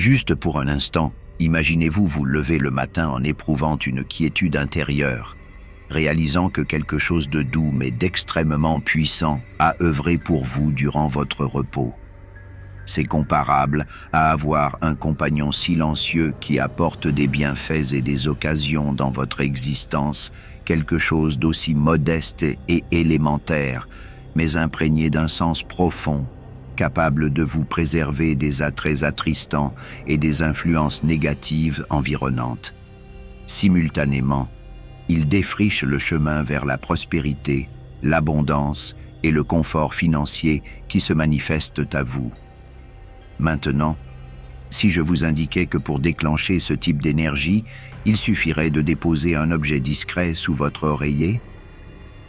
Juste pour un instant, imaginez-vous vous lever le matin en éprouvant une quiétude intérieure, réalisant que quelque chose de doux mais d'extrêmement puissant a œuvré pour vous durant votre repos. C'est comparable à avoir un compagnon silencieux qui apporte des bienfaits et des occasions dans votre existence, quelque chose d'aussi modeste et élémentaire, mais imprégné d'un sens profond, capable de vous préserver des attraits attristants et des influences négatives environnantes. Simultanément, il défriche le chemin vers la prospérité, l'abondance et le confort financier qui se manifestent à vous. Maintenant, si je vous indiquais que pour déclencher ce type d'énergie, il suffirait de déposer un objet discret sous votre oreiller,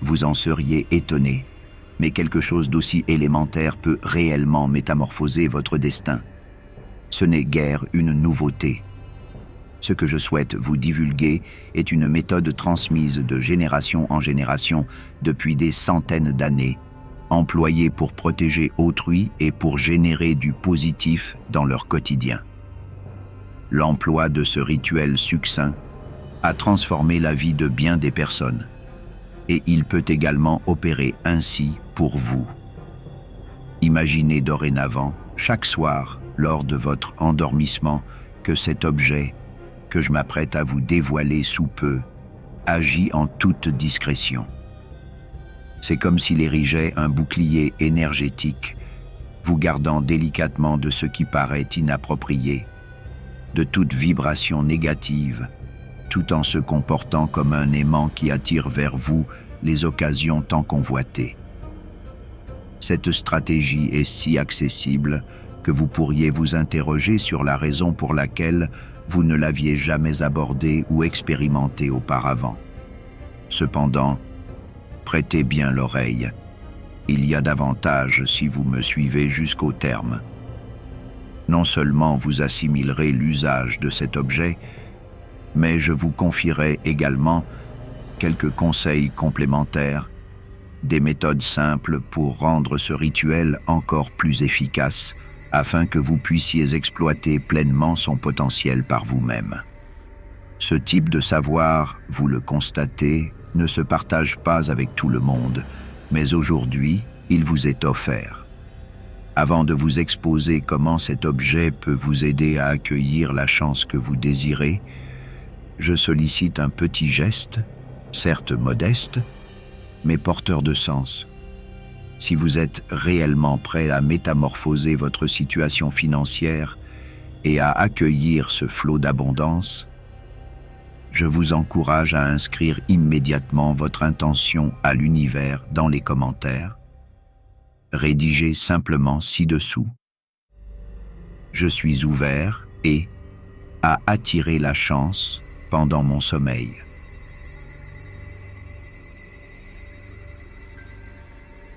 vous en seriez étonné, mais quelque chose d'aussi élémentaire peut réellement métamorphoser votre destin. Ce n'est guère une nouveauté. Ce que je souhaite vous divulguer est une méthode transmise de génération en génération depuis des centaines d'années, employés pour protéger autrui et pour générer du positif dans leur quotidien. L'emploi de ce rituel succinct a transformé la vie de bien des personnes, et il peut également opérer ainsi pour vous. Imaginez dorénavant, chaque soir, lors de votre endormissement, que cet objet, que je m'apprête à vous dévoiler sous peu, agit en toute discrétion. C'est comme s'il érigeait un bouclier énergétique, vous gardant délicatement de ce qui paraît inapproprié, de toute vibration négative, tout en se comportant comme un aimant qui attire vers vous les occasions tant convoitées. Cette stratégie est si accessible que vous pourriez vous interroger sur la raison pour laquelle vous ne l'aviez jamais abordée ou expérimentée auparavant. Cependant, prêtez bien l'oreille. Il y a davantage si vous me suivez jusqu'au terme. Non seulement vous assimilerez l'usage de cet objet, mais je vous confierai également quelques conseils complémentaires, des méthodes simples pour rendre ce rituel encore plus efficace, afin que vous puissiez exploiter pleinement son potentiel par vous-même. Ce type de savoir, vous le constatez, ne se partage pas avec tout le monde, mais aujourd'hui, il vous est offert. Avant de vous exposer comment cet objet peut vous aider à accueillir la chance que vous désirez, je sollicite un petit geste, certes modeste, mais porteur de sens. Si vous êtes réellement prêt à métamorphoser votre situation financière et à accueillir ce flot d'abondance, je vous encourage à inscrire immédiatement votre intention à l'univers dans les commentaires. Rédigez simplement ci-dessous. Je suis ouvert et à attirer la chance pendant mon sommeil.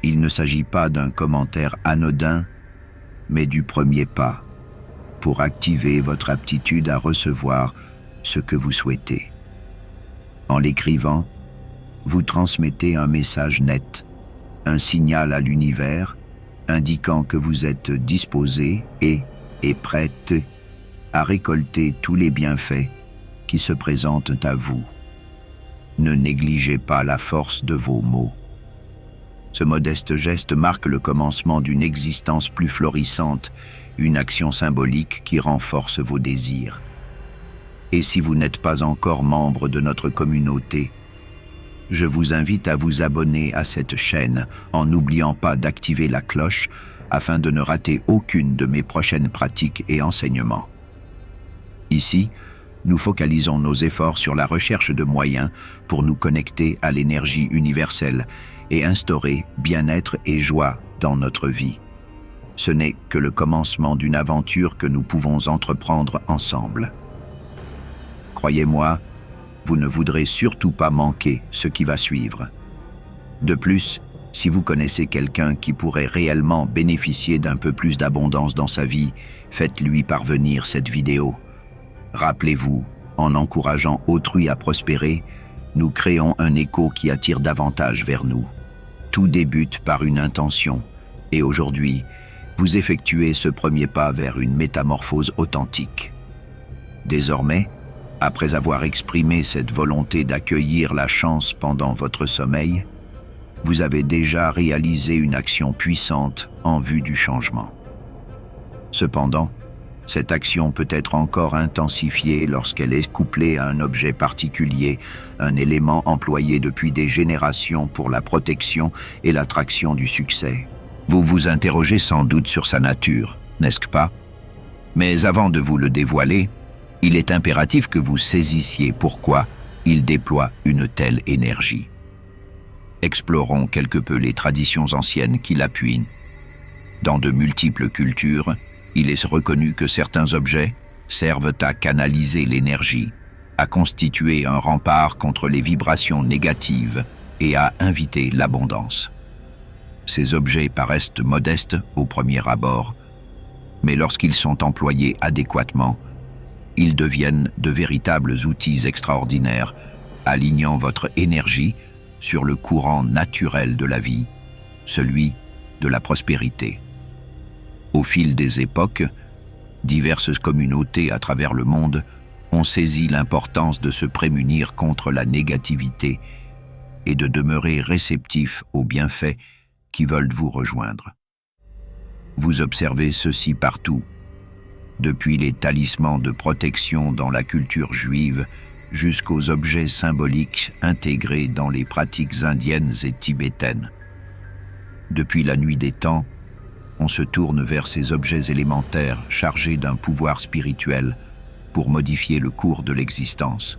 Il ne s'agit pas d'un commentaire anodin, mais du premier pas pour activer votre aptitude à recevoir ce que vous souhaitez. En l'écrivant, vous transmettez un message net, un signal à l'univers indiquant que vous êtes disposé et prête à récolter tous les bienfaits qui se présentent à vous. Ne négligez pas la force de vos mots. Ce modeste geste marque le commencement d'une existence plus florissante, une action symbolique qui renforce vos désirs. Et si vous n'êtes pas encore membre de notre communauté, je vous invite à vous abonner à cette chaîne en n'oubliant pas d'activer la cloche afin de ne rater aucune de mes prochaines pratiques et enseignements. Ici, nous focalisons nos efforts sur la recherche de moyens pour nous connecter à l'énergie universelle et instaurer bien-être et joie dans notre vie. Ce n'est que le commencement d'une aventure que nous pouvons entreprendre ensemble. Croyez-moi, vous ne voudrez surtout pas manquer ce qui va suivre. De plus, si vous connaissez quelqu'un qui pourrait réellement bénéficier d'un peu plus d'abondance dans sa vie, faites-lui parvenir cette vidéo. Rappelez-vous, en encourageant autrui à prospérer, nous créons un écho qui attire davantage vers nous. Tout débute par une intention, et aujourd'hui, vous effectuez ce premier pas vers une métamorphose authentique. Désormais, après avoir exprimé cette volonté d'accueillir la chance pendant votre sommeil, vous avez déjà réalisé une action puissante en vue du changement. Cependant, cette action peut être encore intensifiée lorsqu'elle est couplée à un objet particulier, un élément employé depuis des générations pour la protection et l'attraction du succès. Vous vous interrogez sans doute sur sa nature, n'est-ce pas? Mais avant de vous le dévoiler, il est impératif que vous saisissiez pourquoi il déploie une telle énergie. Explorons quelque peu les traditions anciennes qui l'appuient. Dans de multiples cultures, il est reconnu que certains objets servent à canaliser l'énergie, à constituer un rempart contre les vibrations négatives et à inviter l'abondance. Ces objets paraissent modestes au premier abord, mais lorsqu'ils sont employés adéquatement, ils deviennent de véritables outils extraordinaires, alignant votre énergie sur le courant naturel de la vie, celui de la prospérité. Au fil des époques, diverses communautés à travers le monde ont saisi l'importance de se prémunir contre la négativité et de demeurer réceptifs aux bienfaits qui veulent vous rejoindre. Vous observez ceci partout, depuis les talismans de protection dans la culture juive jusqu'aux objets symboliques intégrés dans les pratiques indiennes et tibétaines. Depuis la nuit des temps, on se tourne vers ces objets élémentaires chargés d'un pouvoir spirituel pour modifier le cours de l'existence.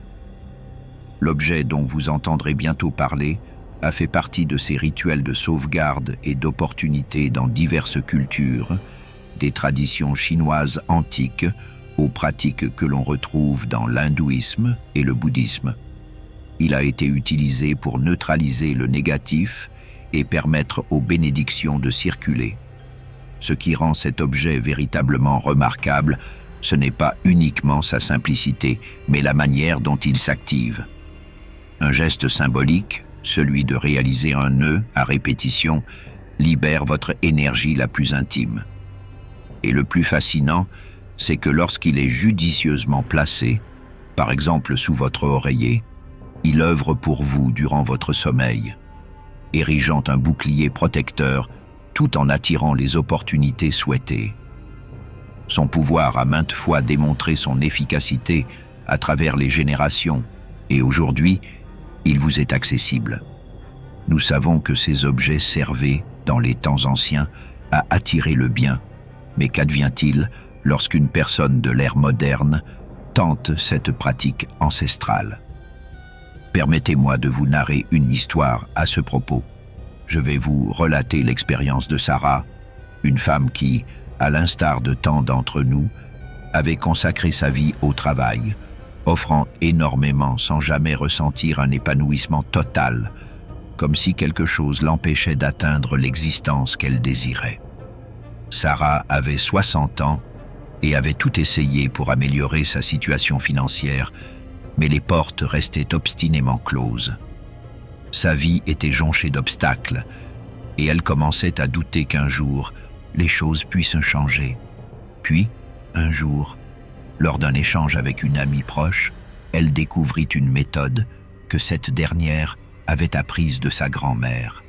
L'objet dont vous entendrez bientôt parler a fait partie de ces rituels de sauvegarde et d'opportunité dans diverses cultures, des traditions chinoises antiques aux pratiques que l'on retrouve dans l'hindouisme et le bouddhisme. Il a été utilisé pour neutraliser le négatif et permettre aux bénédictions de circuler. Ce qui rend cet objet véritablement remarquable, ce n'est pas uniquement sa simplicité, mais la manière dont il s'active. Un geste symbolique, celui de réaliser un nœud à répétition, libère votre énergie la plus intime. Et le plus fascinant, c'est que lorsqu'il est judicieusement placé, par exemple sous votre oreiller, il œuvre pour vous durant votre sommeil, érigeant un bouclier protecteur tout en attirant les opportunités souhaitées. Son pouvoir a maintes fois démontré son efficacité à travers les générations, et aujourd'hui, il vous est accessible. Nous savons que ces objets servaient, dans les temps anciens, à attirer le bien. Mais qu'advient-il lorsqu'une personne de l'ère moderne tente cette pratique ancestrale? Permettez-moi de vous narrer une histoire à ce propos. Je vais vous relater l'expérience de Sarah, une femme qui, à l'instar de tant d'entre nous, avait consacré sa vie au travail, offrant énormément sans jamais ressentir un épanouissement total, comme si quelque chose l'empêchait d'atteindre l'existence qu'elle désirait. Sarah avait 60 ans et avait tout essayé pour améliorer sa situation financière, mais les portes restaient obstinément closes. Sa vie était jonchée d'obstacles et elle commençait à douter qu'un jour, les choses puissent changer. Puis, un jour, lors d'un échange avec une amie proche, elle découvrit une méthode que cette dernière avait apprise de sa grand-mère.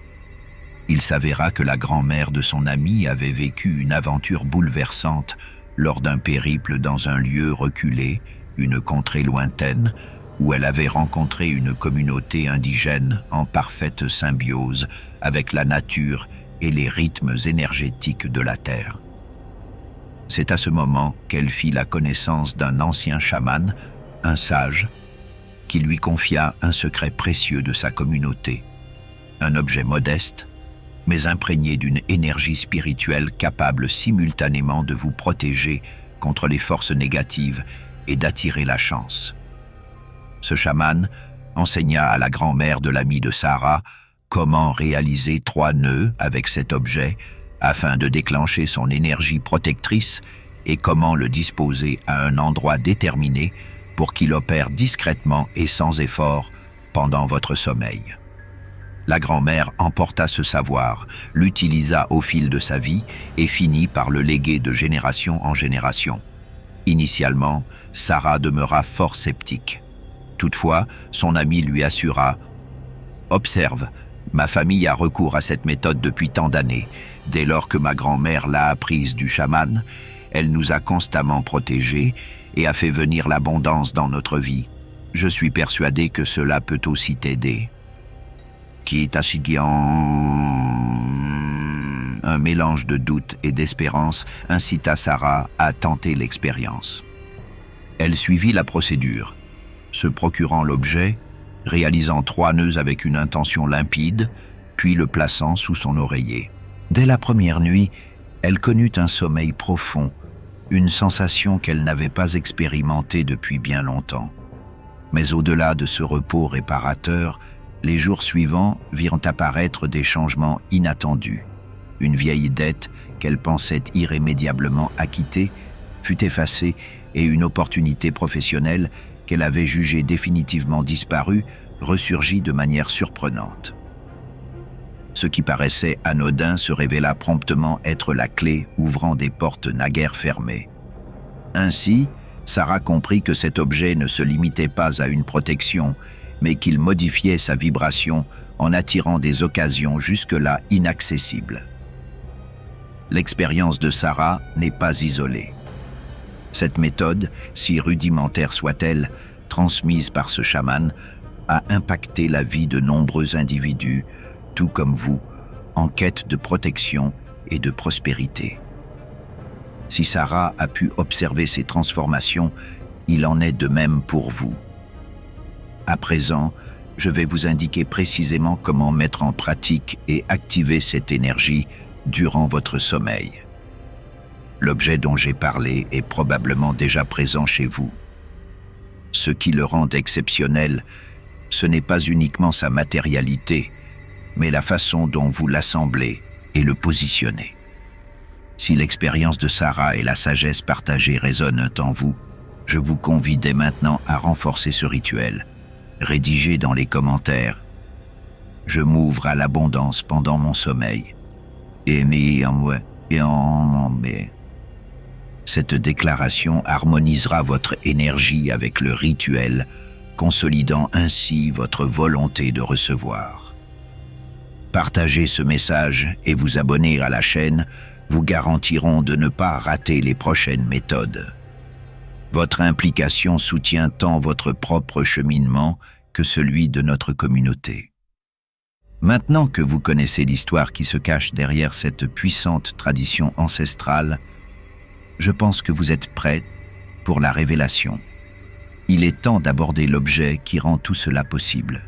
Il s'avéra que la grand-mère de son amie avait vécu une aventure bouleversante lors d'un périple dans un lieu reculé, une contrée lointaine, où elle avait rencontré une communauté indigène en parfaite symbiose avec la nature et les rythmes énergétiques de la terre. C'est à ce moment qu'elle fit la connaissance d'un ancien chaman, un sage, qui lui confia un secret précieux de sa communauté, un objet modeste, mais imprégné d'une énergie spirituelle capable simultanément de vous protéger contre les forces négatives et d'attirer la chance. Ce chaman enseigna à la grand-mère de l'ami de Sarah comment réaliser 3 nœuds avec cet objet afin de déclencher son énergie protectrice et comment le disposer à un endroit déterminé pour qu'il opère discrètement et sans effort pendant votre sommeil. La grand-mère emporta ce savoir, l'utilisa au fil de sa vie et finit par le léguer de génération en génération. Initialement, Sarah demeura fort sceptique. Toutefois, son ami lui assura « Observe, ma famille a recours à cette méthode depuis tant d'années. Dès lors que ma grand-mère l'a apprise du chaman, elle nous a constamment protégés et a fait venir l'abondance dans notre vie. Je suis persuadé que cela peut aussi t'aider. » Un mélange de doute et d'espérance incita Sarah à tenter l'expérience. Elle suivit la procédure, se procurant l'objet, réalisant 3 nœuds avec une intention limpide, puis le plaçant sous son oreiller. Dès la première nuit, elle connut un sommeil profond, une sensation qu'elle n'avait pas expérimentée depuis bien longtemps. Mais au-delà de ce repos réparateur, les jours suivants virent apparaître des changements inattendus. Une vieille dette qu'elle pensait irrémédiablement acquittée fut effacée et une opportunité professionnelle qu'elle avait jugée définitivement disparue ressurgit de manière surprenante. Ce qui paraissait anodin se révéla promptement être la clé ouvrant des portes naguère fermées. Ainsi, Sarah comprit que cet objet ne se limitait pas à une protection, mais qu'il modifiait sa vibration en attirant des occasions jusque-là inaccessibles. L'expérience de Sarah n'est pas isolée. Cette méthode, si rudimentaire soit-elle, transmise par ce chaman, a impacté la vie de nombreux individus, tout comme vous, en quête de protection et de prospérité. Si Sarah a pu observer ces transformations, il en est de même pour vous. À présent, je vais vous indiquer précisément comment mettre en pratique et activer cette énergie durant votre sommeil. L'objet dont j'ai parlé est probablement déjà présent chez vous. Ce qui le rend exceptionnel, ce n'est pas uniquement sa matérialité, mais la façon dont vous l'assemblez et le positionnez. Si l'expérience de Sarah et la sagesse partagée résonnent en vous, je vous convie dès maintenant à renforcer ce rituel. Rédigez dans les commentaires « Je m'ouvre à l'abondance pendant mon sommeil. » Cette déclaration harmonisera votre énergie avec le rituel, consolidant ainsi votre volonté de recevoir. Partagez ce message et vous abonner à la chaîne vous garantiront de ne pas rater les prochaines méthodes. Votre implication soutient tant votre propre cheminement que celui de notre communauté. Maintenant que vous connaissez l'histoire qui se cache derrière cette puissante tradition ancestrale, je pense que vous êtes prêts pour la révélation. Il est temps d'aborder l'objet qui rend tout cela possible.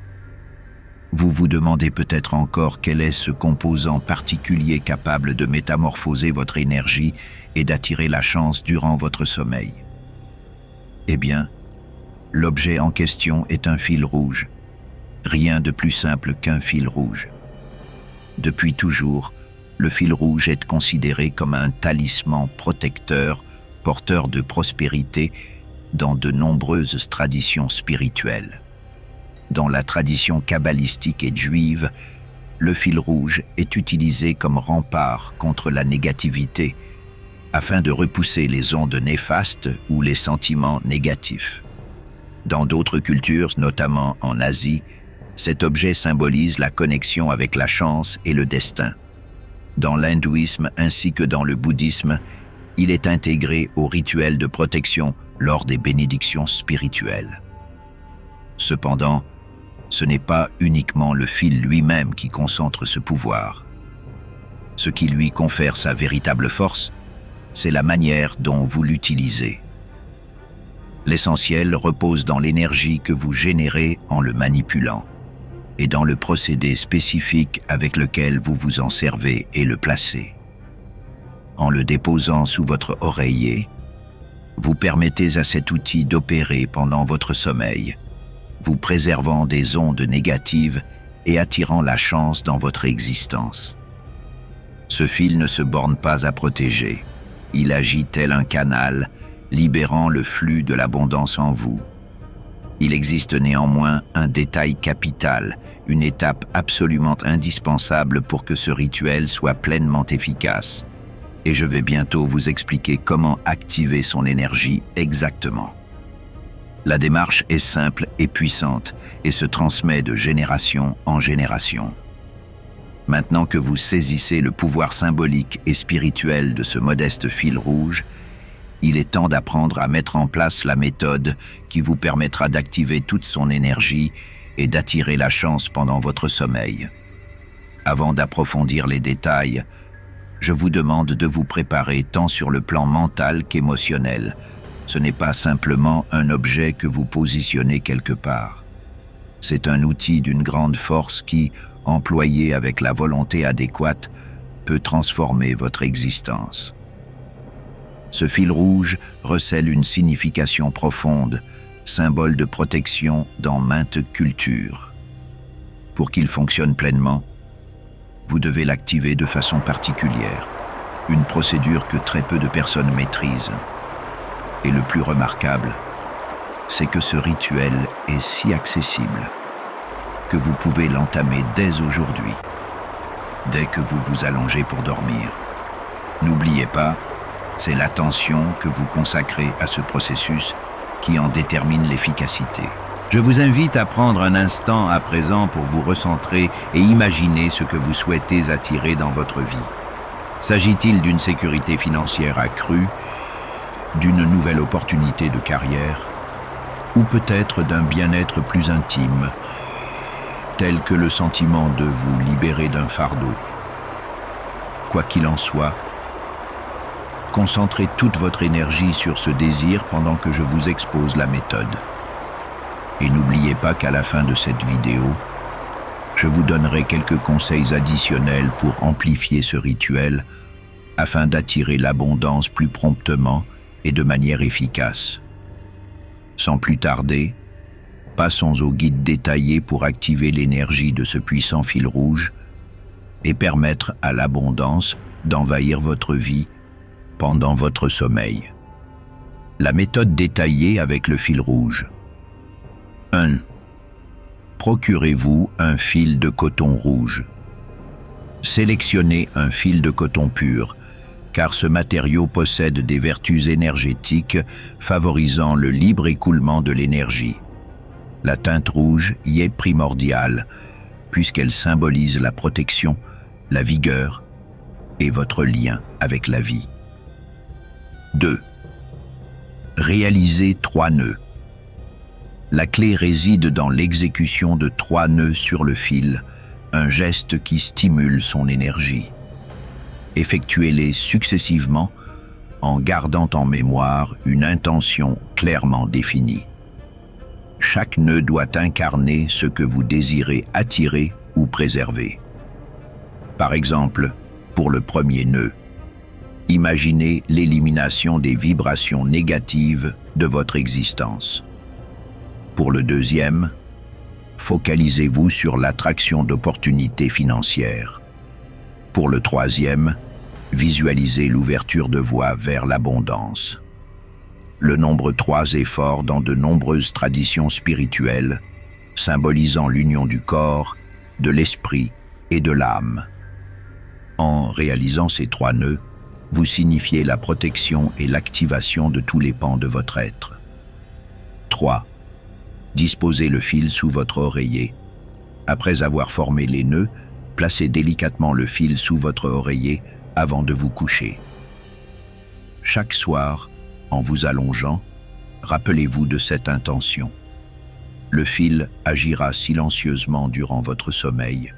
Vous vous demandez peut-être encore quel est ce composant particulier capable de métamorphoser votre énergie et d'attirer la chance durant votre sommeil. Eh bien, l'objet en question est un fil rouge. Rien de plus simple qu'un fil rouge. Depuis toujours, le fil rouge est considéré comme un talisman protecteur, porteur de prospérité dans de nombreuses traditions spirituelles. Dans la tradition kabbalistique et juive, le fil rouge est utilisé comme rempart contre la négativité, afin de repousser les ondes néfastes ou les sentiments négatifs. Dans d'autres cultures, notamment en Asie, cet objet symbolise la connexion avec la chance et le destin. Dans l'hindouisme ainsi que dans le bouddhisme, il est intégré au rituel de protection lors des bénédictions spirituelles. Cependant, ce n'est pas uniquement le fil lui-même qui concentre ce pouvoir. Ce qui lui confère sa véritable force, c'est la manière dont vous l'utilisez. L'essentiel repose dans l'énergie que vous générez en le manipulant et dans le procédé spécifique avec lequel vous vous en servez et le placez. En le déposant sous votre oreiller, vous permettez à cet outil d'opérer pendant votre sommeil, vous préservant des ondes négatives et attirant la chance dans votre existence. Ce fil ne se borne pas à protéger. Il agit tel un canal, libérant le flux de l'abondance en vous. Il existe néanmoins un détail capital, une étape absolument indispensable pour que ce rituel soit pleinement efficace. Et je vais bientôt vous expliquer comment activer son énergie exactement. La démarche est simple et puissante et se transmet de génération en génération. Maintenant que vous saisissez le pouvoir symbolique et spirituel de ce modeste fil rouge, il est temps d'apprendre à mettre en place la méthode qui vous permettra d'activer toute son énergie et d'attirer la chance pendant votre sommeil. Avant d'approfondir les détails, je vous demande de vous préparer tant sur le plan mental qu'émotionnel. Ce n'est pas simplement un objet que vous positionnez quelque part. C'est un outil d'une grande force qui, employé avec la volonté adéquate, peut transformer votre existence. Ce fil rouge recèle une signification profonde, symbole de protection dans maintes cultures. Pour qu'il fonctionne pleinement, vous devez l'activer de façon particulière, une procédure que très peu de personnes maîtrisent. Et le plus remarquable, c'est que ce rituel est si accessible que vous pouvez l'entamer dès aujourd'hui, dès que vous vous allongez pour dormir. N'oubliez pas, c'est l'attention que vous consacrez à ce processus qui en détermine l'efficacité. Je vous invite à prendre un instant à présent pour vous recentrer et imaginer ce que vous souhaitez attirer dans votre vie. S'agit-il d'une sécurité financière accrue, d'une nouvelle opportunité de carrière, ou peut-être d'un bien-être plus intime, tel que le sentiment de vous libérer d'un fardeau? Quoi qu'il en soit, concentrez toute votre énergie sur ce désir pendant que je vous expose la méthode. Et n'oubliez pas qu'à la fin de cette vidéo, je vous donnerai quelques conseils additionnels pour amplifier ce rituel afin d'attirer l'abondance plus promptement et de manière efficace. Sans plus tarder, passons au guide détaillé pour activer l'énergie de ce puissant fil rouge et permettre à l'abondance d'envahir votre vie pendant votre sommeil. La méthode détaillée avec le fil rouge. 1. Procurez-vous un fil de coton rouge. Sélectionnez un fil de coton pur, car ce matériau possède des vertus énergétiques favorisant le libre écoulement de l'énergie. La teinte rouge y est primordiale, puisqu'elle symbolise la protection, la vigueur et votre lien avec la vie. 2. Réalisez 3 nœuds. La clé réside dans l'exécution de 3 nœuds sur le fil, un geste qui stimule son énergie. Effectuez-les successivement en gardant en mémoire une intention clairement définie. Chaque nœud doit incarner ce que vous désirez attirer ou préserver. Par exemple, pour le premier nœud, imaginez l'élimination des vibrations négatives de votre existence. Pour le deuxième, focalisez-vous sur l'attraction d'opportunités financières. Pour le troisième, visualisez l'ouverture de voies vers l'abondance. Le nombre 3 est fort dans de nombreuses traditions spirituelles, symbolisant l'union du corps, de l'esprit et de l'âme. En réalisant ces 3 nœuds, vous signifiez la protection et l'activation de tous les pans de votre être. 3. Disposez le fil sous votre oreiller. Après avoir formé les nœuds, placez délicatement le fil sous votre oreiller avant de vous coucher. Chaque soir, en vous allongeant, rappelez-vous de cette intention. Le fil agira silencieusement durant votre sommeil,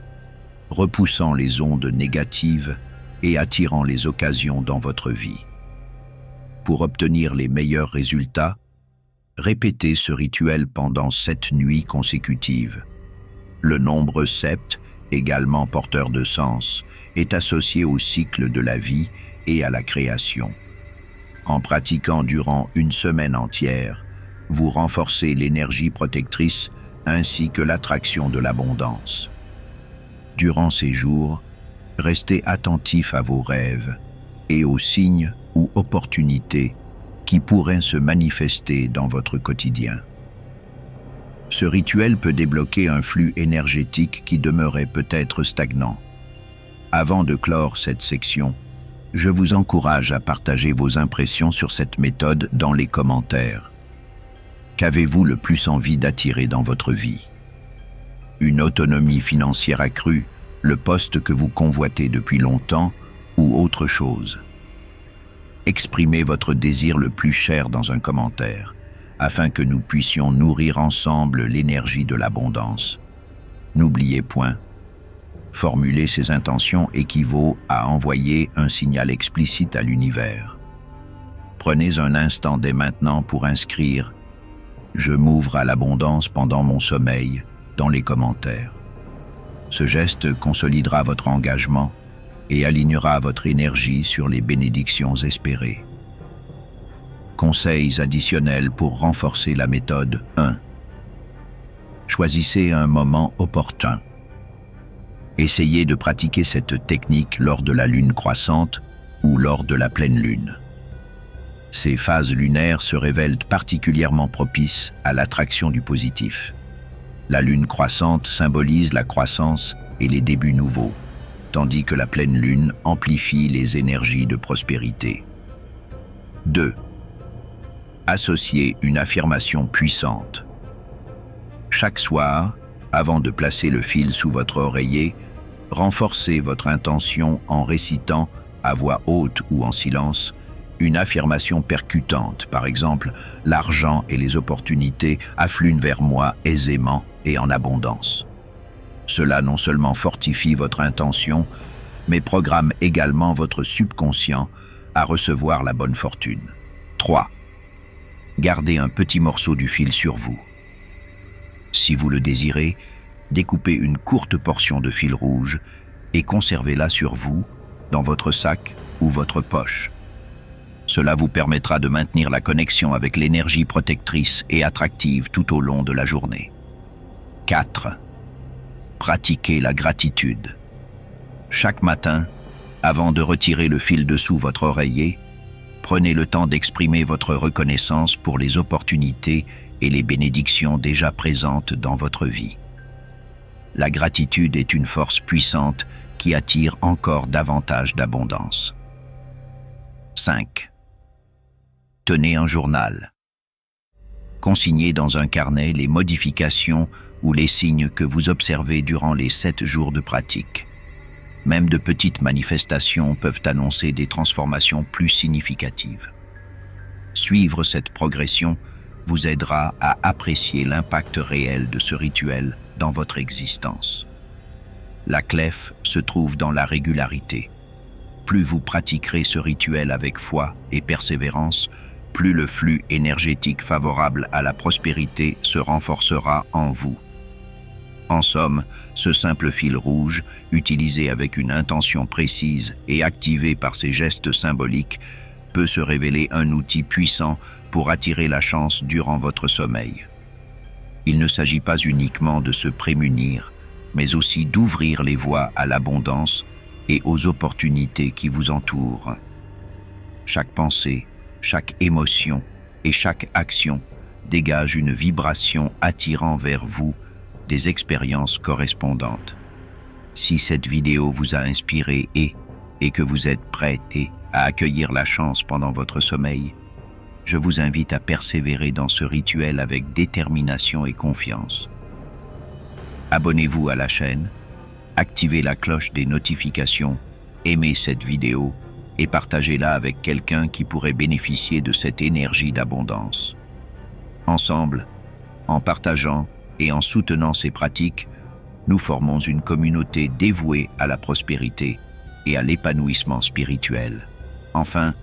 repoussant les ondes négatives et attirant les occasions dans votre vie. Pour obtenir les meilleurs résultats, répétez ce rituel pendant 7 nuits consécutives. Le nombre 7, également porteur de sens, est associé au cycle de la vie et à la création. En pratiquant durant une semaine entière, vous renforcez l'énergie protectrice ainsi que l'attraction de l'abondance. Durant ces jours, restez attentif à vos rêves et aux signes ou opportunités qui pourraient se manifester dans votre quotidien. Ce rituel peut débloquer un flux énergétique qui demeurait peut-être stagnant. Avant de clore cette section, je vous encourage à partager vos impressions sur cette méthode dans les commentaires. Qu'avez-vous le plus envie d'attirer dans votre vie? Une autonomie financière accrue, le poste que vous convoitez depuis longtemps ou autre chose? Exprimez votre désir le plus cher dans un commentaire, afin que nous puissions nourrir ensemble l'énergie de l'abondance. N'oubliez point, formuler ces intentions équivaut à envoyer un signal explicite à l'univers. Prenez un instant dès maintenant pour inscrire « Je m'ouvre à l'abondance pendant mon sommeil » dans les commentaires. Ce geste consolidera votre engagement et alignera votre énergie sur les bénédictions espérées. Conseils additionnels pour renforcer la méthode 1. Choisissez un moment opportun. Essayez de pratiquer cette technique lors de la lune croissante ou lors de la pleine lune. Ces phases lunaires se révèlent particulièrement propices à l'attraction du positif. La lune croissante symbolise la croissance et les débuts nouveaux, tandis que la pleine lune amplifie les énergies de prospérité. 2. Associez une affirmation puissante. Chaque soir, avant de placer le fil sous votre oreiller, renforcez votre intention en récitant, à voix haute ou en silence, une affirmation percutante. Par exemple, « L'argent et les opportunités affluent vers moi aisément et en abondance ». Cela non seulement fortifie votre intention, mais programme également votre subconscient à recevoir la bonne fortune. 3. Gardez un petit morceau du fil sur vous. Si vous le désirez, découpez une courte portion de fil rouge et conservez-la sur vous, dans votre sac ou votre poche. Cela vous permettra de maintenir la connexion avec l'énergie protectrice et attractive tout au long de la journée. 4. Pratiquez la gratitude. Chaque matin, avant de retirer le fil dessous votre oreiller, prenez le temps d'exprimer votre reconnaissance pour les opportunités et les bénédictions déjà présentes dans votre vie. La gratitude est une force puissante qui attire encore davantage d'abondance. 5. Tenez un journal. Consignez dans un carnet les modifications ou les signes que vous observez durant les 7 jours de pratique. Même de petites manifestations peuvent annoncer des transformations plus significatives. Suivre cette progression vous aidera à apprécier l'impact réel de ce rituel dans votre existence. La clé se trouve dans la régularité. Plus vous pratiquerez ce rituel avec foi et persévérance, plus le flux énergétique favorable à la prospérité se renforcera en vous. En somme, ce simple fil rouge, utilisé avec une intention précise et activé par ces gestes symboliques, peut se révéler un outil puissant pour attirer la chance durant votre sommeil. Il ne s'agit pas uniquement de se prémunir, mais aussi d'ouvrir les voies à l'abondance et aux opportunités qui vous entourent. Chaque pensée, chaque émotion et chaque action dégage une vibration attirant vers vous des expériences correspondantes. Si cette vidéo vous a inspiré et que vous êtes prêt à accueillir la chance pendant votre sommeil, je vous invite à persévérer dans ce rituel avec détermination et confiance. Abonnez-vous à la chaîne, activez la cloche des notifications, aimez cette vidéo et partagez-la avec quelqu'un qui pourrait bénéficier de cette énergie d'abondance. Ensemble, en partageant et en soutenant ces pratiques, nous formons une communauté dévouée à la prospérité et à l'épanouissement spirituel. Enfin,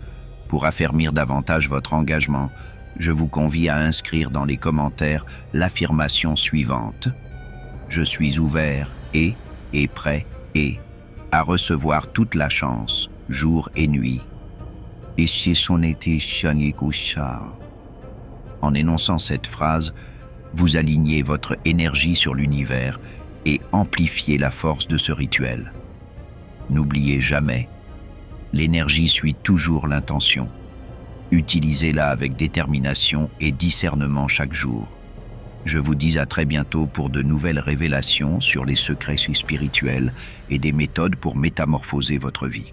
pour affermir davantage votre engagement, je vous convie à inscrire dans les commentaires l'affirmation suivante. Je suis ouvert et prêt à recevoir toute la chance, jour et nuit. En énonçant cette phrase, vous alignez votre énergie sur l'univers et amplifiez la force de ce rituel. N'oubliez jamais, l'énergie suit toujours l'intention. Utilisez-la avec détermination et discernement chaque jour. Je vous dis à très bientôt pour de nouvelles révélations sur les secrets spirituels et des méthodes pour métamorphoser votre vie.